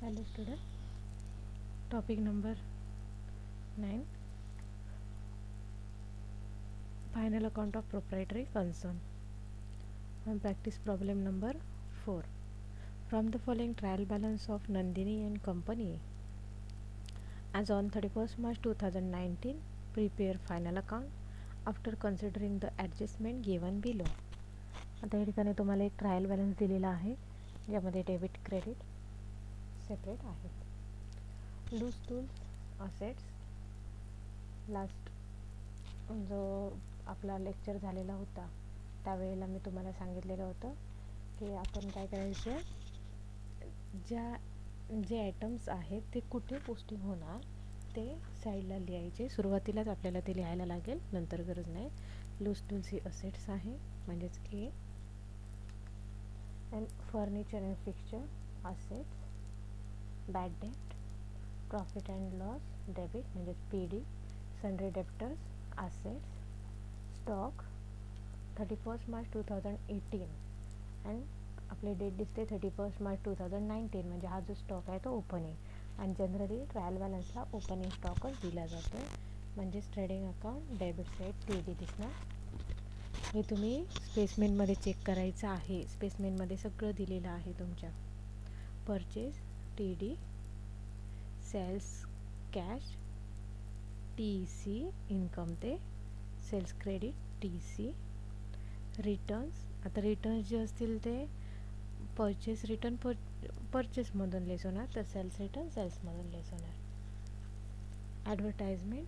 Hello student, topic number 9, final account of proprietary concern, and practice problem number 4. From the following trial balance of Nandini and company as on 31st March 2019, prepare final account after considering the adjustment given below. आता या ठिकाणी तुम्हाला एक trial balance दिलेला आहे ज्यामध्ये debit credit separate आहेत. Loose tools assets last जो आपला लेक्चर झालेला होता त्यावेळेला मी तुम्हाला सांगितलेलं होतं की आपण काय करायचं, जे आयटम्स आहेत ते कुठे पोस्टिंग होणार ते साईडला लिहायचे. सुरुवातीलाच आपल्याला ते लिहायला लागेल, नंतर गरज नाही. लूज टूल्स ही असेट्स आहे म्हणजेच की and furniture and fixture assets, bad debt, profit and loss debit म्हणजेच PD, sundry debtors assets, stock 31st March 2018 and आपले डेट दिसते 31st March 2019 म्हणजे हा जो स्टॉक आहे तो ओपनिंग. आणि जनरली ट्रायल बॅलन्सला ओपनिंग स्टॉकच दिला जातो म्हणजेच trading account debit side TD दिसणार. हे तुम्ही स्पेसमेनमध्ये चेक करायचं आहे. स्पेसमेनमध्ये सगळं दिलेलं आहे तुमच्या. Purchase TD, sales cash TC, income ते सेल्स क्रेडिट TC, रिटर्न्स. आता रिटर्न्स जे असतील ते परचेस रिटर्न परचेसमधून लेस होणार, तर सेल्स रिटर्न सेल्समधून लेस होणार. Advertisement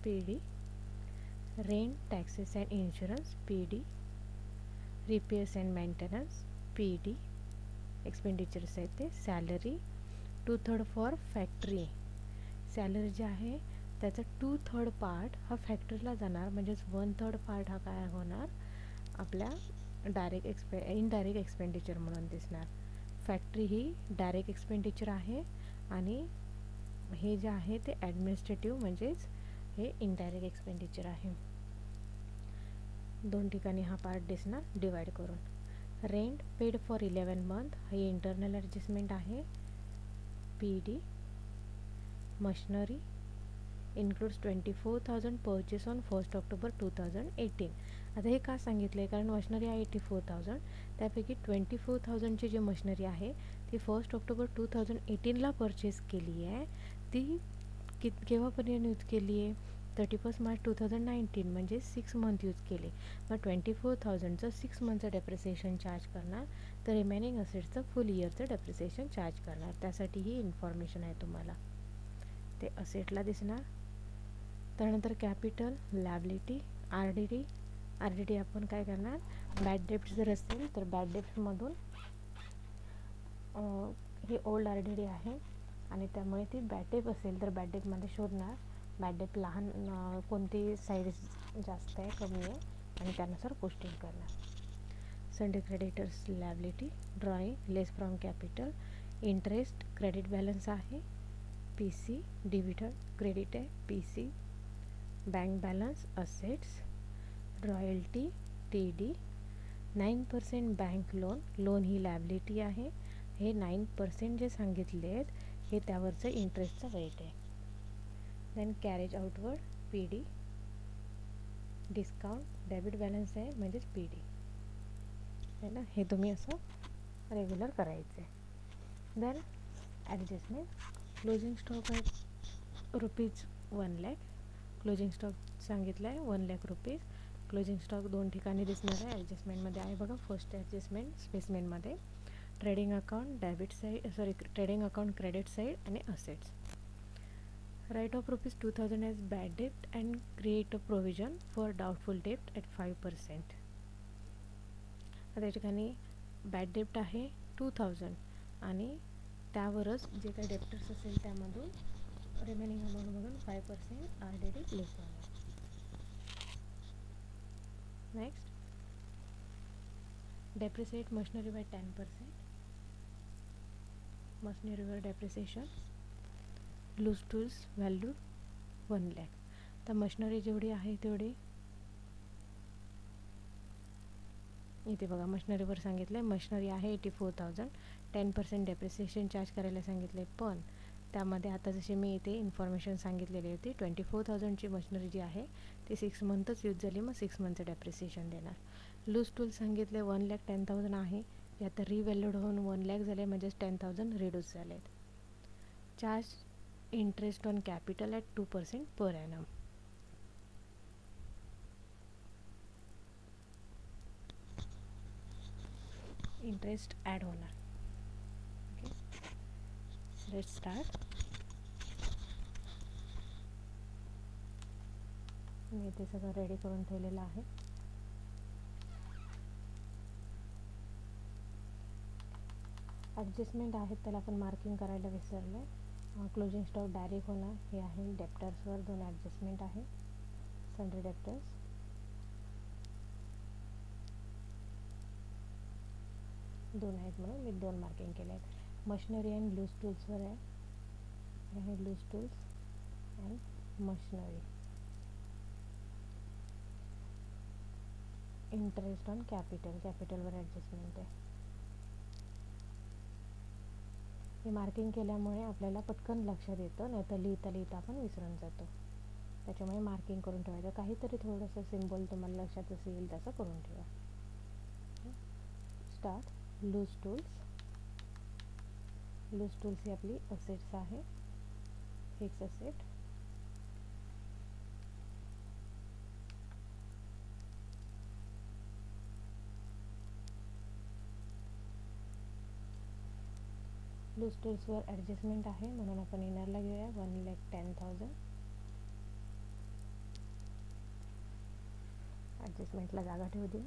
PD, rent taxes and insurance PD, repairs and maintenance PD, expenditures आहेत ते सॅलरी 2/3 फॉर फॅक्टरी. सॅलरी जे आहे त्याचा 2/3 पार्ट हा फॅक्टरीला जाणार म्हणजेच 1/3 पार्ट हा काय होणार आपल्या इनडायरेक्ट एक्सपेंडिचर म्हणून दिसणार. फॅक्टरी ही डायरेक्ट एक्सपेंडिचर आहे आणि हे जे आहे ते ॲडमिनिस्ट्रेटिव्ह म्हणजेच हे इनडायरेक्ट एक्सपेंडिचर आहे. दोन ठिकाणी हा पार्ट दिसणार डिवाइड करून. रेंट पेड फॉर 11 मंथ हे इंटरनल ॲडजस्टमेंट आहे PD. Machinery includes 24,000 purchase on 1 October 2018. आता हे का सांगितलं आहे, कारण मशिनरी आहे 84,000, त्यापैकी 24,000ची जी मशिनरी आहे ती 1 ऑक्टोबर 2018ला परचेस केली आहे. ती केव्हापर्यंत यूज केली आहे, 31 मार्च 2019 म्हणजे 6 मंथ यूज केले. मग 24,000चं 6 मंथचं डेप्रिसिएशन चार्ज करणार, तर रिमेनिंग असेट्सचं फुल इयरचं डेप्रिसिएशन चार्ज करणार. त्यासाठी ही इन्फॉर्मेशन आहे तुम्हाला. ते असेटला दिसणार. त्यानंतर कॅपिटल, लॅबिलिटी, RDD आपण काय करणार, बॅड डेप्ट जर असतील तर बॅड डेप्टमधून हे ओल्ड RDD आहे आणि त्यामुळे ती बॅड डेप असेल तर बॅड डेपमध्ये शोधणार. बॅड डेप लहान कोणती साईज जास्त आहे कमी आहे आणि त्यानुसार पोस्टिंग करणार. Sundry creditors liability, drawing less from capital, interest credit balance आहे PC, डिव्हिडंड क्रेडिट आहे PC, bank balance assets, royalty TD, 9% bank loan ही लॅबिलिटी आहे. हे 9% जे सांगितले आहेत हे त्यावरचं इंटरेस्टचं रेट आहे. Then carriage outward PD, discount debit balance आहे म्हणजेच PD आहे ना. हे तुम्ही असं रेग्युलर करायचं आहे. देन ॲडजस्टमेंट, क्लोजिंग स्टॉक आहे ₹1 लाख. क्लोजिंग स्टॉक सांगितलं आहे 1 लाख रुपीज. क्लोजिंग स्टॉक दोन ठिकाणी दिसणार आहे. ॲडजस्टमेंटमध्ये आहे बघा, first adjustment स्पेसमेनमध्ये, trading account debit side trading account credit side आणि assets. Right off ₹2,000 as bad dept and create a provision for doubtful dept at 5%. त्या ठिकाणी बॅड डेप्ट आहे 2,000 आणि त्यावरच जे काही डेप्टर्स असेल त्यामधून रिमेनिंग अमाऊंटमधून 5% RDD लेस होणार. Next, depreciate machinery by 10%. मशिनरीवर depreciation. Loose tools value 1 lakh. तर मशिनरी जेवढी आहे तेवढी इथे बघा मशिनरीवर सांगितलं आहे. मशिनरी आहे 84,000, 10% डेप्रिसिएशन चार्ज करायला सांगितले, पण त्यामध्ये आता जशी मी इथे इन्फॉर्मेशन सांगितलेली होती 24,000ची मशिनरी जी आहे ती 6 मंथच यूज झाली, मग 6 मंथचं डेप्रिसिएशन देणार. लूज टूल सांगितले 1,10,000 आहे, जे आता रिव्हॅल्यूड होऊन 1,00,000 झाले, म्हणजेच 10,000 रिड्यूस झालेत. Charge interest on capital at 2% per annum. Interest add होणार. Okay, let start. मी इथे सगळं रेडी करून ठेवलेलं आहे. ॲडजस्टमेंट आहेत त्याला आपण मार्किंग करायला विसरलो आहे. क्लोजिंग स्टॉक डायरेक्ट होणार हे आहे. डेप्टर्सवर 2 ॲडजस्टमेंट आहे. सन्ड्री डेप्टर्स 2 आहेत म्हणून मी 2 मार्किंग केले आहेत. मशिनरी अँड लूज टूल्सवर आहे loose tools and machinery. Interest on कॅपिटलवर ॲडजस्टमेंट आहे. हे मार्किंग केल्यामुळे आपल्याला पटकन लक्षात येतं, नाही तर लिहिता आपण विसरून जातो. त्याच्यामुळे मार्किंग करून ठेवायचं. काहीतरी थोडंसं सिम्बॉल तुम्हाला लक्षात असं येईल तसं करून ठेवा. स्टार्ट. लूज टूल्स ही आपली असेट्स आहे. Fix asset. लूज टूल्सवर ॲडजस्टमेंट आहे म्हणून आपण इनरला घेऊया 1,10,000. ॲडजस्टमेंटला जागा ठेवू दे.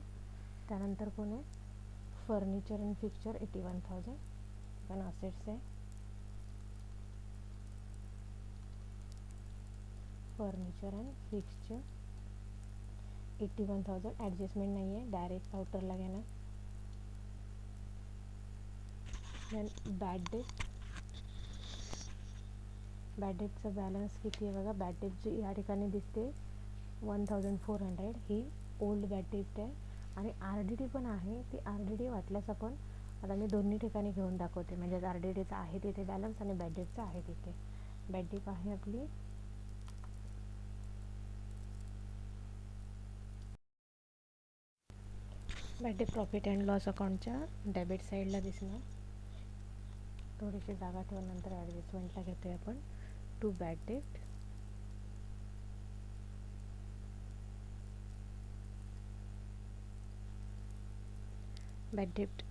त्यानंतर कोण आहे? फर्निचर अँड फिक्चर 81,000 पण असेट्स आहे. Furniture and fixture 81,000. ॲडजस्टमेंट नाही आहे, डायरेक्ट आउटरला घेणार. देन बॅड डेटचं बॅलन्स किती आहे बघा. बॅड डेट जी या ठिकाणी दिसते 1,400 ही ओल्ड बॅड डेट आहे. आणि RDD पण आहे. ती RDD वाटल्यास आपण आता मी दोन्ही ठिकाणी घेऊन दाखवते, म्हणजे RDDचा आहे तिथे बॅलन्स आणि बॅड डेटचा आहे तिथे. बॅड डेट आहे आपली bad debt profit and loss अकाउंटच्या डेबिट साईडला दिसणार. थोडीशी जागा ठेवून नंतर ॲडजस्टमेंटला घेतो आपण. To bad debt. Bad debt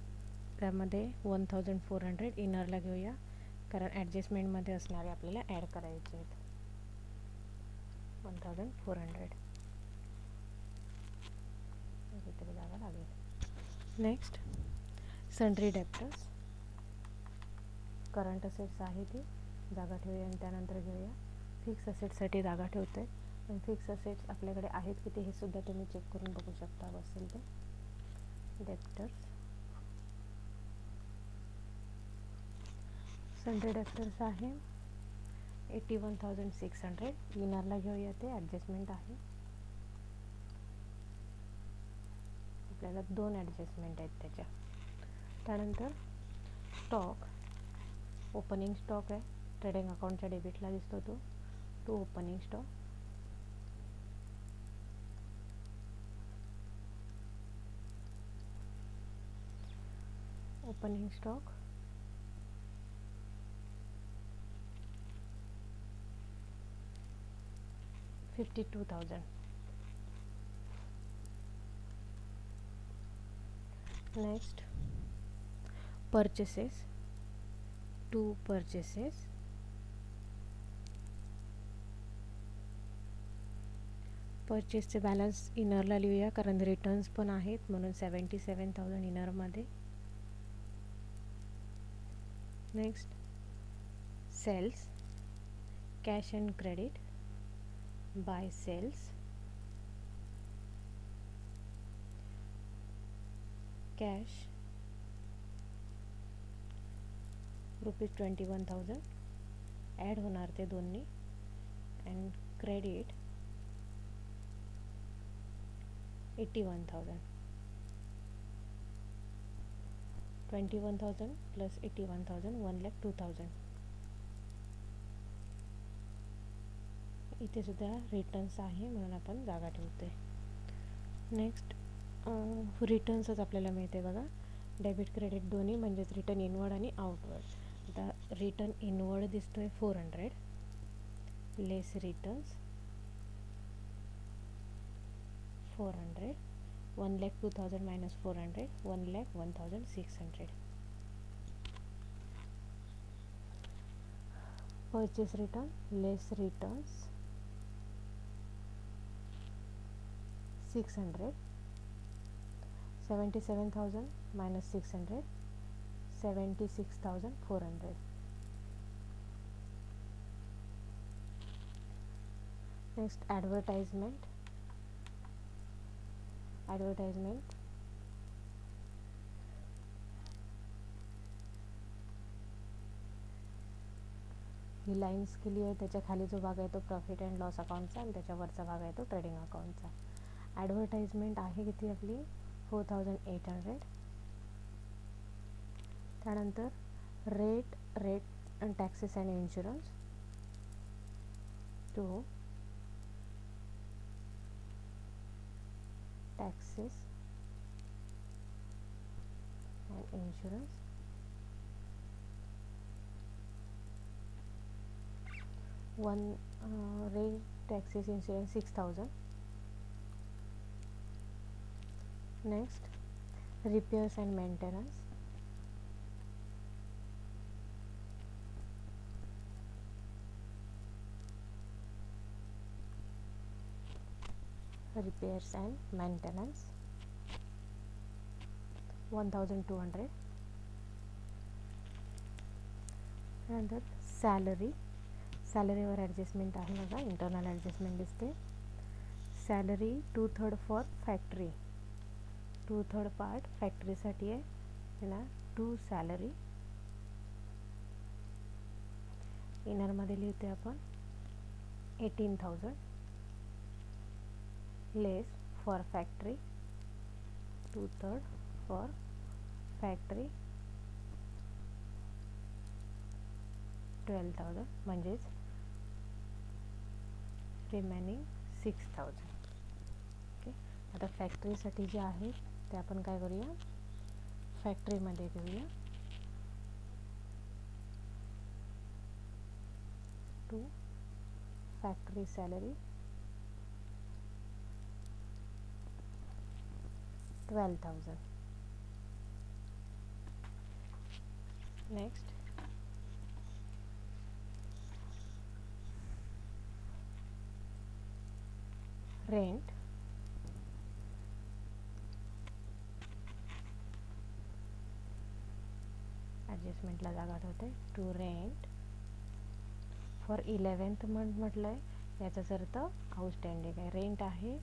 त्यामध्ये 1,400 इनरला घेऊया, कारण ॲडजस्टमेंटमध्ये असणारे आपल्याला ॲड करायचे आहेत. 1,400 तरी जागा लागेल. Next sundry debtors. Current assets आहे ती जागा ठेवूया आणि त्यानंतर घेऊया. फिक्स असेट्ससाठी जागा ठेवतो आहे, पण फिक्स असेट्स आपल्याकडे आहेत किती हे सुद्धा तुम्ही चेक करून बघू शकता असेल ते. डेप्टर्स सन्ड्री डेप्टर्स आहे 81,600. इनरला घेऊया ते ॲडजस्टमेंट आहे. आपल्याला 2 ॲडजस्टमेंट आहेत त्याच्या. त्यानंतर स्टॉक. ओपनिंग स्टॉक आहे, ट्रेडिंग अकाउंटच्या डेबिटला दिसतो तो opening stock. Opening stock 52,000. Next purchases. 2 purchases. परचेसचे बॅलन्स इनरला लिहूया, कारण रिटर्न्स पण आहेत म्हणून 77,000 इनरमध्ये. Next sales. Cash and credit. By sales. Cash ₹21,000 add होणार ते दोन्ही. And credit 81,000. 21,000 प्लस 81,000 1,02,000. इथे सुद्धा रिटर्न्स आहे म्हणून आपण जागा ठेवते. नेक्स्ट रिटर्न्सच आपल्याला मिळते बघा, डेबिट क्रेडिट दोन्ही, म्हणजेच रिटर्न इनवर्ड आणि आउटवर्ड. आता रिटर्न इनवर्ड दिसतोय 400 लेस रिटर्न्स 400, 1,02,000 मायनस 400 1,01,600. परचेस रिटर्न लेस रिटर्न्स 600, 77,000 minus 600 76,400. Next advertisement ही लाईन्स केली आहे, त्याच्या खाली जो भाग आहे तो प्रॉफिट अँड लॉस अकाउंटचा आणि त्याच्यावरचा भाग आहे तो ट्रेडिंग अकाउंटचा. ॲडव्हर्टाइजमेंट आहे किती आपली 4,800. त्यानंतर rate and taxes and insurance 2, taxes and insurance 1, rate taxes insurance 6,000. Next repairs and maintenance repairs and maintenance 1,200. नंतर सॅलरीवर ॲडजस्टमेंट आहे बघा, इंटरनल ॲडजस्टमेंट दिसते. सॅलरी 2/3 फॉर फॅक्टरी, 2/3 पार्ट फॅक्टरीसाठी आहे, त्याला 2 सॅलरी. इनरमध्ये लिहिते आपण 18,000 लेस फॉर फॅक्टरी 2/3 फॉर फॅक्टरी 12,000 म्हणजेच रिमेनिंग 6,000. ओके, आता फॅक्टरीसाठी जे आहे ते आपण काय करूया, फॅक्टरीमध्ये घेऊया. 2 फॅक्टरी सॅलरी 12,000. नेक्स्ट रेंट ॲडजस्टमेंटला जागा ठेवते. To rent for 11th month म्हटलं आहे, याचाच अर्थ आउटस्टँडिंग आहे. रेंट आहे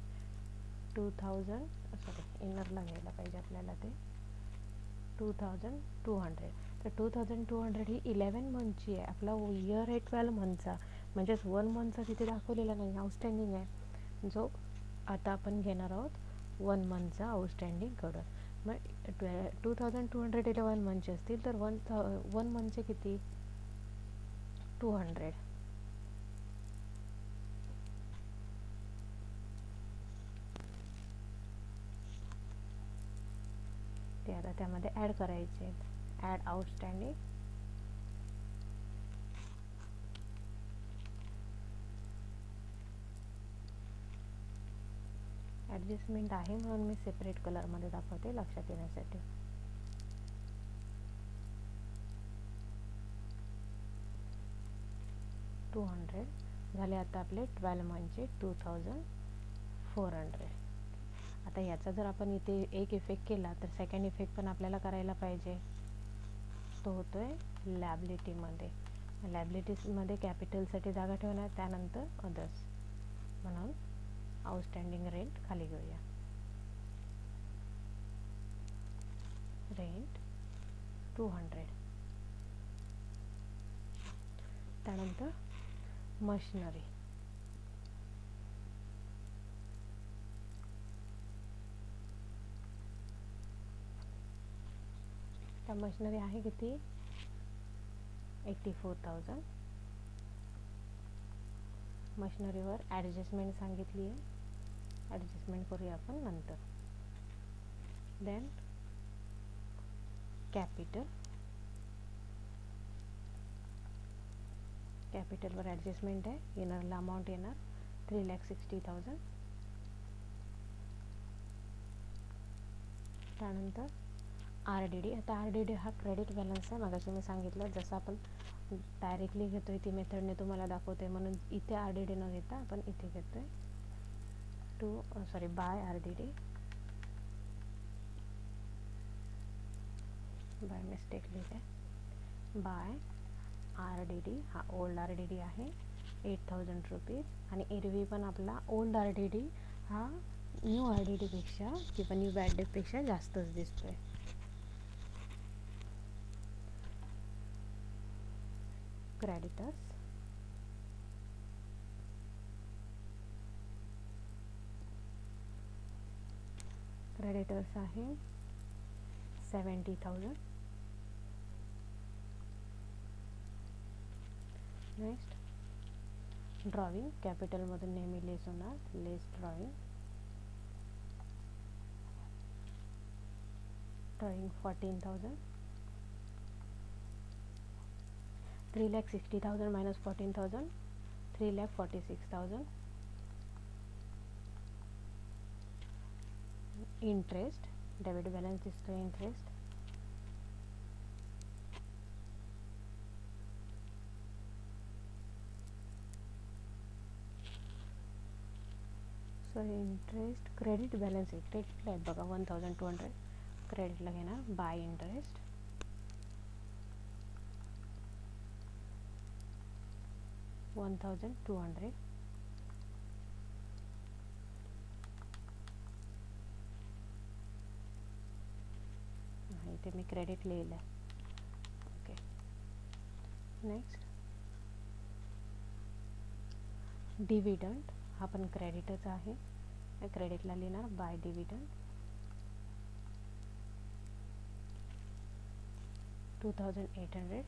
2,000, सॉरी इनरला घ्यायला पाहिजे आपल्याला, ते 2,200. तर 2,200 ही 11 मंथची आहे. आपला इयर आहे 12 मंथचा, म्हणजेच 1 मंथचा तिथे दाखवलेला नाही, आउटस्टँडिंग आहे, जो आता आपण घेणार आहोत 1 मंथचा आउटस्टँडिंग कडून. मग 2,200 11 मंथचे असतील तर 1 मंथचे किती 200. ते आता त्यामध्ये ॲड करायचे आहेत. ॲड आउटस्टँडिंग ॲडजस्टमेंट आहे म्हणून मी सेपरेट कलरमध्ये दाखवते लक्षात येण्यासाठी. $200 झाले आता आपले 12 मंथचे 2,400. आता याचा जर आपण इथे एक इफेक्ट केला तर सेकंड इफेक्ट पण आपल्याला करायला पाहिजे. तो होतोय लॅबिलिटीमध्ये. लॅबिलिटीजमध्ये कॅपिटलसाठी जागा ठेवणार, त्यानंतर अदर्स, म्हणून आउटस्टँडिंग रेंट खाली घेऊया. रेंट 200. त्यानंतर मशिनरी आता मशिनरी आहे किती 84,000. मशिनरीवर ॲडजस्टमेंट सांगितली आहे, ॲडजस्टमेंट करूया आपण नंतर. देन कॅपिटलवर ॲडजस्टमेंट आहे. येणारला अमाऊंट येणार 3,60,000. त्यानंतर RDD. आता RDD हा क्रेडिट बॅलन्स आहे. मगाशी मी सांगितलं जसं आपण डायरेक्टली घेतोय ती मेथडने तुम्हाला दाखवते, म्हणून इथे RDD न घेता आपण इथे घेतोय बाय RDD. बाय मिस्टेक लिहिते. बाय RDD हा ओल्ड RDD आहे 8,000 रुपीज. आणि एरवी पण आपला ओल्ड RDD हा न्यू RDD पेक्षा किंवा न्यू बॅड डेटपेक्षा जास्तच दिसतोय. क्रेडिटर्स आहे 70,000. Next drawing. कॅपिटलमधून नेहमी लेस होणार, less drawing 14,000. 3,60,000 minus 14,000 3,46,000. Interest debit balance दिसतो. इंटरेस्ट इंटरेस्ट क्रेडिट बॅलन्स आहे. क्रेडिटला आहे बघा 1,200 क्रेडिटला घेणार. By interest 1,200. इथे मी क्रेडिट लिहिलं आहे. ओके. नेक्स्ट डिव्हिडंड हा पण क्रेडिटच आहे. क्रेडिटला लिहिणार by dividend 2,800.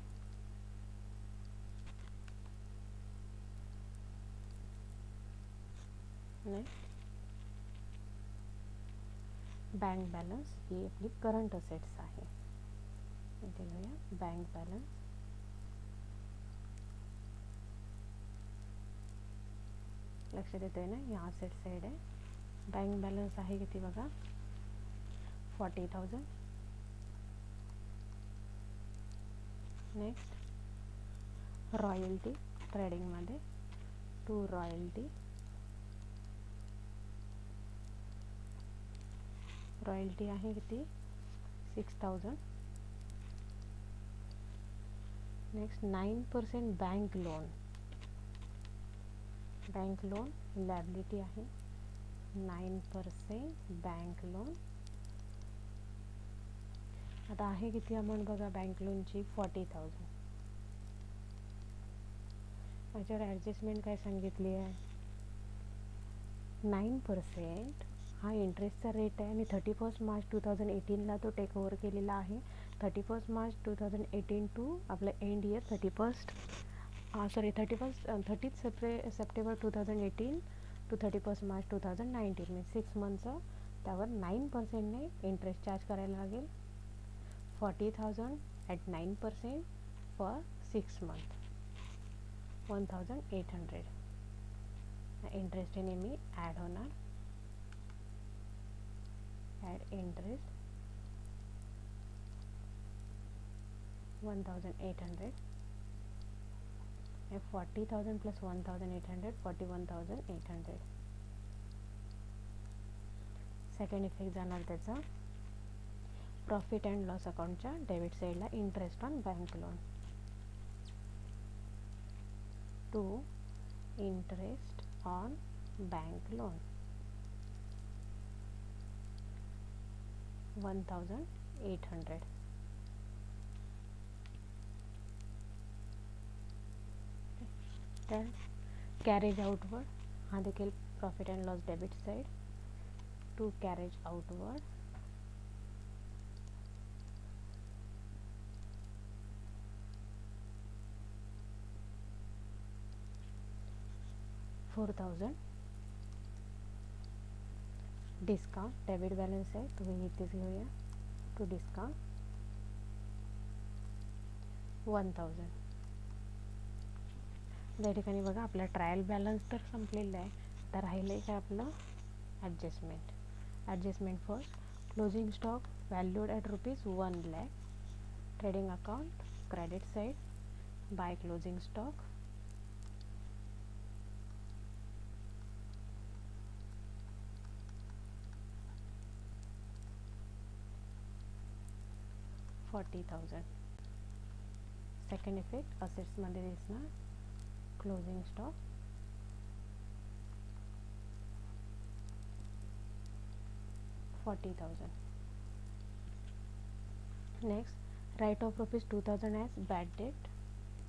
Next bank balance ही आपली करंट असेट्स आहे. इथे घेऊया बँक बॅलन्स. लक्षात येतोय ना, या असेट साईड आहे. बँक बॅलन्स आहे किती बघा 40,000. नेक्स्ट रॉयल्टी ट्रेडिंगमध्ये 2 रॉयल्टी आहे किती 6,000. नेक्स्ट 9% बँक लोन लायबिलिटी आहे 9% बँक लोन. आता आहे किती अमाऊंट बघा बँक लोनची 40,000. याच्यावर ॲडजस्टमेंट काय सांगितली आहे 9% हा इंटरेस्टचा रेट आहे आणि 31 मार्च 2018ला तो टेक ओव्हर केलेला आहे. 31 मार्च 2018 टू आपलं end year 30 September 2018 to 31 March 2019 म्हणजे 6 मंथचं. त्यावर 9%ने इंटरेस्ट चार्ज करायला लागेल. 40,000 ॲट 9% फॉर 6 मंथ 1,800. इंटरेस्ट हे नेहमी ॲड होणार. Add interest 1,800. 40,000 plus 1,800 41,800. Second effect जाणार त्याचा प्रॉफिट अँड लॉस अकाउंटच्या डेबिट साईडला interest on bank loan 2 interest on bank loan 1,800. तर कॅरेज आउटवर्ड हा देखील profit and loss debit side 2 carriage outward 4000. Discount debit balance आहे तो इथेच घेऊया. To discount 1000. या ठिकाणी बघा आपला ट्रायल बॅलन्स तर संपलेला आहे. आता राहिलं आहे काय आपलं adjustment. Adjustment first. Closing stock valued at ₹1 lakh. Trading account credit side. By closing stock. $40,000. Second effect असेट्समध्ये दिसणार closing stock $40,000. Next write off ₹2,000 as bad debt.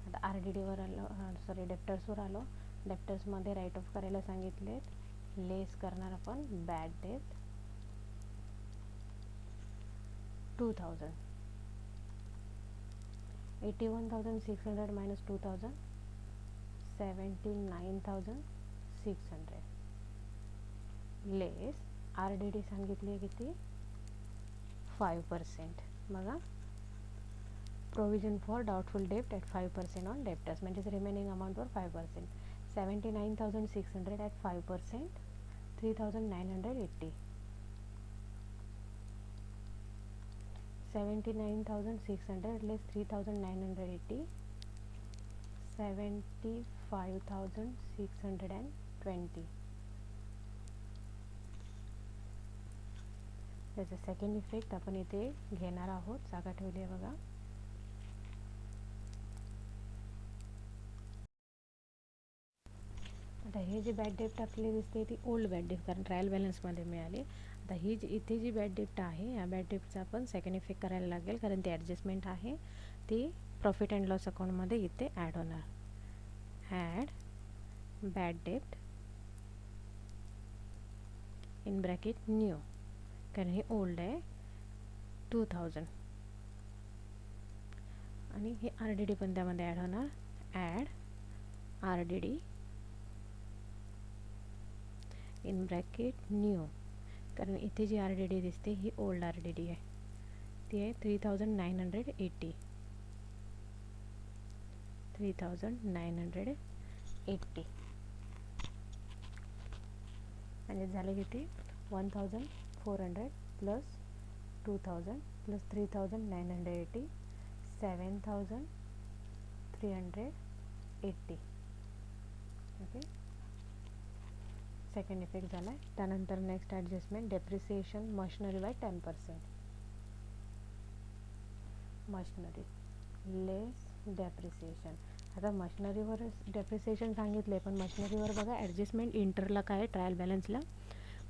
आता RDDवर आलो, सॉरी डेप्टर्सवर आलो. डेप्टर्समध्ये राईट ऑफ करायला सांगितलेत. लेस करणार आपण bad debt 2,000. 81,600 minus 2,000 79,600. Less RDD सांगितले किती 5%. बघा प्रोव्हिजन फॉर डाउटफुल डेप्ट ॲट 5% ऑन डेप्टर्स म्हणजेच रिमेनिंग अमाऊंटवर 5%. 79,600 ॲट 5% 3,980. 79,600 less 3,980 75,620. त्याचा सेकंड इफेक्ट आपण इथे घेणार आहोत. जागा ठेवली आहे बघा. आता हे जे बॅड डेप्ट आपली दिसते ती ओल्ड बॅड डेप्ट कारण ट्रायल बॅलन्समध्ये मिळाली. आता ही जी इथे जी बॅड डेप्ट आहे या बॅड डेप्टचा आपण सेकंड इफेक्ट करायला लागेल कारण ती ॲडजस्टमेंट आहे. ती प्रॉफिट अँड लॉस अकाउंटमध्ये इथे ॲड होणार. ॲड बॅड डेप्ट इन ब्रॅकेट न्यू कारण हे ओल्ड आहे 2,000 आणि हे RDD पण त्यामध्ये ॲड होणार. Add RDD in bracket new कारण इथे जी RDD दिसते ही ओल्ड RDD आहे. ती आहे 3,980. 3,980 म्हणजे झालं किती 1,400 plus 2,000 plus 3,980 7,380. Okay second effect झाला आहे. त्यानंतर next adjustment depreciation machinery by 10%. Machinery less depreciation. आता मशिनरीवर डेप्रिसिएशन सांगितले पण मशिनरीवर बघा ॲडजस्टमेंट इंटरला काय आहे ट्रायल बॅलन्सला.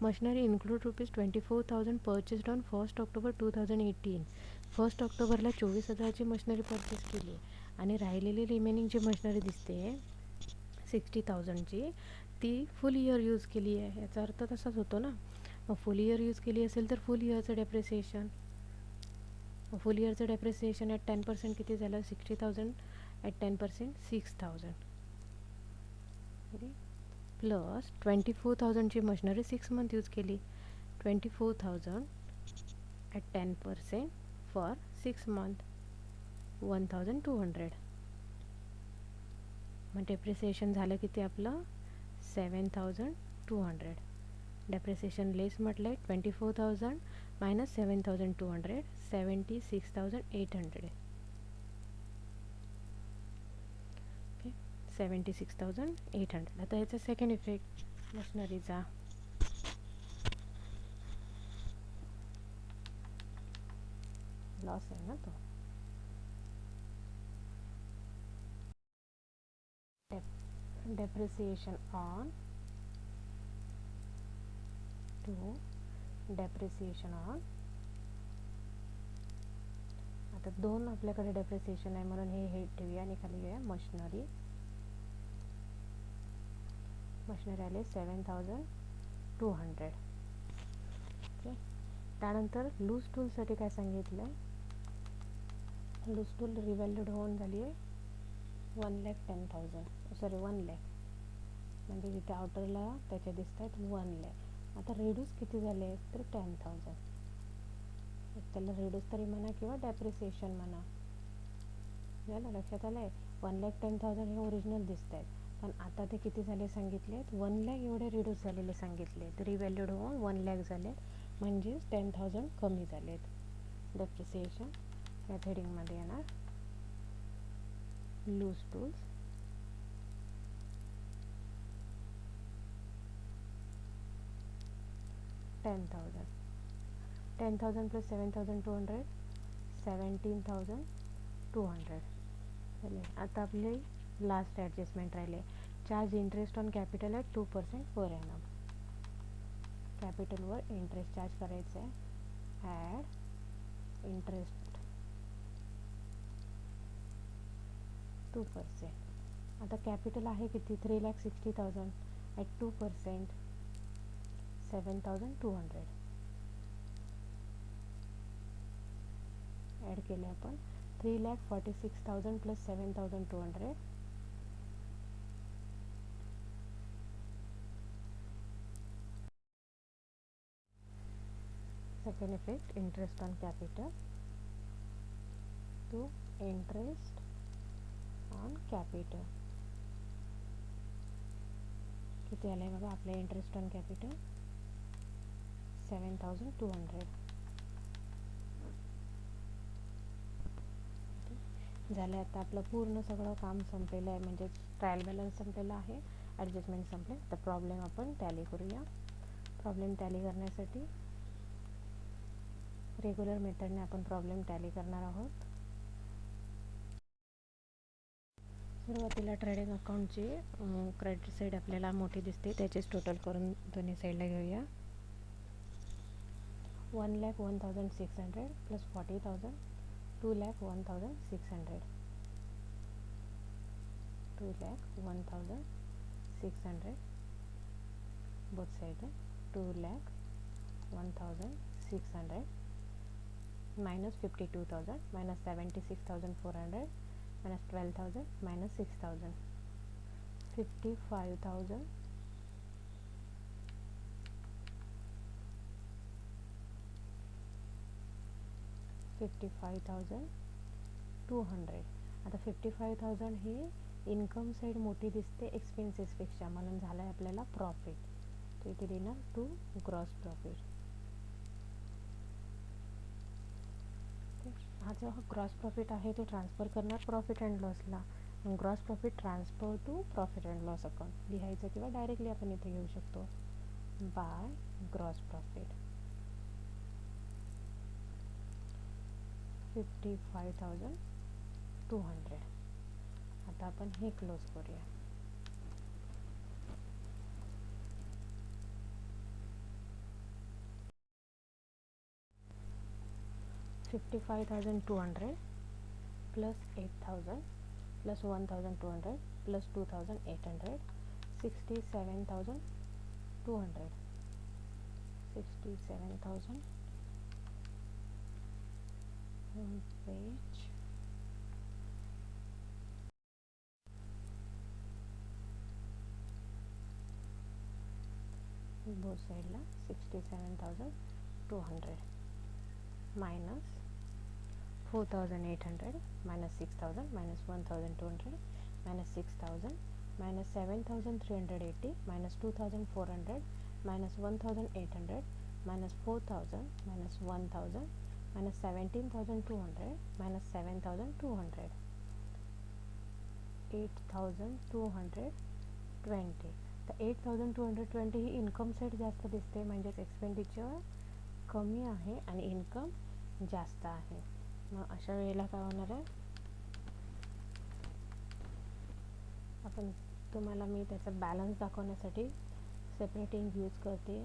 Machinery include ₹24,000 purchased on 1 October 2018. 1 ऑक्टोबरला 24,000ची मशिनरी परचेस केली आणि राहिलेली रिमेनिंग जी मशिनरी दिसते 60,000ची ती फुल इयर यूज केली आहे. याचा अर्थ तसाच होतो ना. मग फुल इयर यूज केली असेल तर फुल इयरचं डेप्रिसिएशन. फुल इयरचं डेप्रिसिएशन ॲट 10% किती झालं 60,000 ॲट 10% 6,000 प्लस 24,000ची मशिनरी 6 मंथ यूज केली 24,000 ॲट 10% फॉर 6 मंथ 1,200. मग डेप्रिसिएशन झालं किती आपलं 7,200. डेप्रिसिएशन लेस म्हटलं 24,000 मायनस 7,200 76,800. ओके 76,800. आता याचा सेकंड इफेक्ट मशिनरीचा लॉस आहे ना तो. depreciation on to depreciation on. आता दोन आपल्याकडे डेप्रिसिएशन आहे म्हणून हे ठेवूया आणि खाली घेऊया मशिनरी. मशिनरी आले 7,200. ओके त्यानंतर लूज टूलसाठी काय सांगितलं आहे. लूज टूल रिव्हॅल्यूड होऊन झाली आहे 1,10,000 सॉरी 1 लाख म्हणजे जिथे आउटरला त्याचे दिसत आहेत 1 लॅक. आता रिड्यूस किती झाले तर 10,000. त्याला रिड्यूस तरी म्हणा किंवा डेप्रिसिएशन म्हणा. झालं लक्षात आलं आहे. 1,10,000 हे ओरिजिनल दिसत आहेत, पण आता ते किती झाले सांगितले आहेत 1 लॅक एवढे रिड्यूस झालेले सांगितले. रिव्हॅल्यूड होऊन 1 लॅक झाले, म्हणजेच 10,000 कमी झालेत. डेप्रिसिएशन या हेडिंगमध्ये येणार. लूज टूल्स, $10,000 प्लस 7,200 17,200 झाले. आता आपले लास्ट ॲडजस्टमेंट राहिले. Charge interest on capital at 2% per annum. कॅपिटलवर इंटरेस्ट चार्ज करायचं आहे. Add interest 2%. आता कॅपिटल आहे किती 3,60,000 ॲट 2% 7,200 ॲड केले आपण. 3,46,000 plus 7,200 second effect interest on capital to interest on capital. किती आलं आहे बघा आपलं इंटरेस्ट ऑन कॅपिटल 7,200 झालं. आता आपलं पूर्ण सगळं काम संपलेलं आहे, म्हणजे ट्रायल बॅलन्स संपलेला आहे, ॲडजस्टमेंट संपले. आता प्रॉब्लेम आपण टॅली करूया. प्रॉब्लेम टॅली करण्यासाठी रेग्युलर मेथडने आपण प्रॉब्लेम टॅली करणार आहोत. सुरुवातीला ट्रेडिंग अकाउंटची क्रेडिट साईड आपल्याला मोठी दिसते, त्याचेच टोटल करून दोन्ही साईडला घेऊया. 1,01,600 प्लस 40,000 2,01,600 2,01,600 बोथ साइड है. 2,01,600 minus 52,000 minus 76,400 minus 12,000 minus 6,000 55,000 55,200. आता 55,000 ही इन्कम साईड मोठी दिसते एक्सपेन्सेसपेक्षा, म्हणून झालं आहे आपल्याला प्रॉफिट. तो इथे देणार टू ग्रॉस प्रॉफिट. हा जो ग्रॉस प्रॉफिट आहे तो ट्रान्सफर करणार प्रॉफिट अँड लॉसला. Gross profit transfer to profit and loss account लिहायचं, किंवा डायरेक्टली आपण इथे घेऊ शकतो बाय ग्रॉस प्रॉफिट 55,200. आता आपण हे क्लोज करूया. $55,200 plus 8,000 plus 1,200 plus 2,800 67,200 67,000 page both साइडला 67,200 minus 4,800 minus 6,000 minus 1,200 minus 6,000 minus 7,380 minus 2,400 minus 1,800 minus 4,000 minus 1,000 minus 17,200 minus 7,200 8,220. तर 8,220 ही इन्कम साईड जास्त दिसते, म्हणजेच एक्सपेंडिचर कमी आहे आणि इन्कम जास्त आहे. मग अशा वेळेला काय होणार आहे, आपण तुम्हाला मी त्याचा बॅलन्स दाखवण्यासाठी सेपरेटिंग यूज करते.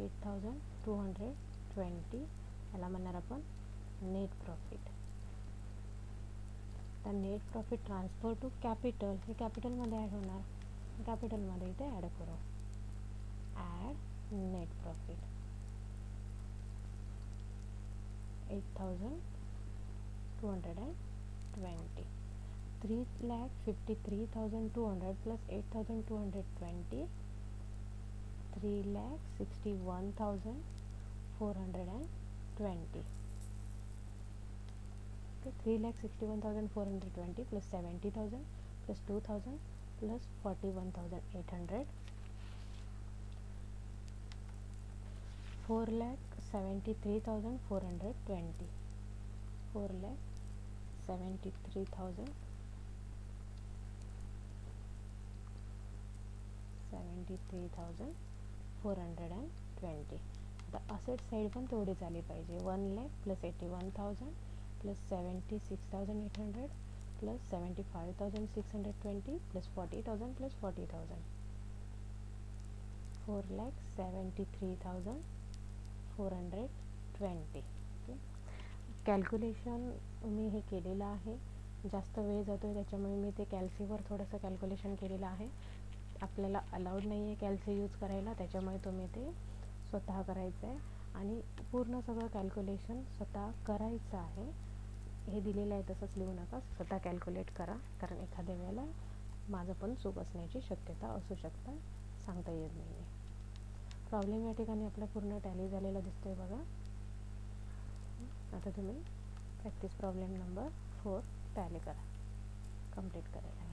8,220 याला म्हणणार आपण नेट प्रॉफिट. तर net profit transfer to capital हे कॅपिटलमध्ये ॲड होणार. कॅपिटलमध्ये इथे ॲड करू. Add net profit 8,220. 3,53,200 plus 8,220, 3,61,420. Okay, 3,61,420 plus 70,000 plus 2,000 plus 41,800, 4,73,420, 4,73,420. आता असेट साईड पण तेवढीच आली पाहिजे. 1,00,000 plus 81,000 plus 76,800 plus 75,620 plus 40,000 plus 40,000, 4,73,420. Okay, calculation मी हे केलेलं आहे. जास्त वेळ जातो आहे त्याच्यामुळे मी ते कॅल्सीवर थोडंसं कॅल्क्युलेशन केलेलं आहे. आपल्याला अलाउड नाही आहे कॅल्सी यूज करायला, त्याच्यामुळे तुम्ही ते स्वतः करायचं आहे आणि पूर्ण सगळं कॅल्क्युलेशन स्वतः करायचं आहे. हे दिलेलं आहे तसंच लिहू नका, स्वतः कॅल्क्युलेट करा, कारण एखाद्या वेळेला माझं पण चूक असण्याची शक्यता असू शकता, सांगता येत नाही आहे. प्रॉब्लेम या ठिकाणी आपला पूर्ण टॅली झालेला दिसतो आहे बघा. आता तुम्ही प्रॅक्टिस प्रॉब्लेम नंबर 4 टॅली करा, कंप्लीट करायला.